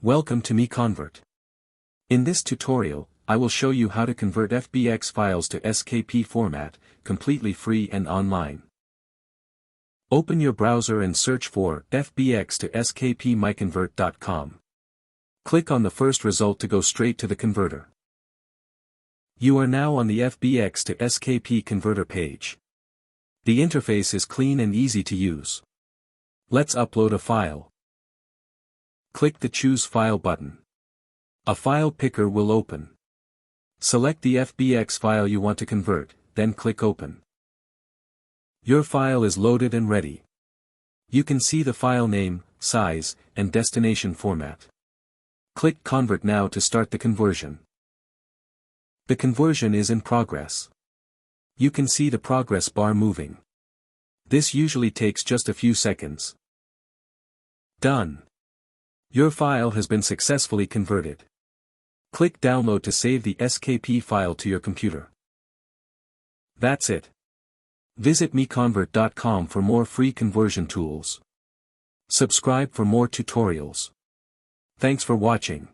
Welcome to MiConvert. In this tutorial, I will show you how to convert FBX files to SKP format, completely free and online. Open your browser and search for FBX to SKP MiConvert.com. Click on the first result to go straight to the converter. You are now on the FBX to SKP converter page. The interface is clean and easy to use. Let's upload a file. Click the Choose File button. A file picker will open. Select the FBX file you want to convert, then click Open. Your file is loaded and ready. You can see the file name, size, and destination format. Click Convert now to start the conversion. The conversion is in progress. You can see the progress bar moving. This usually takes just a few seconds. Done. Your file has been successfully converted. Click Download to save the SKP file to your computer. That's it. Visit MiConvert.com for more free conversion tools. Subscribe for more tutorials. Thanks for watching.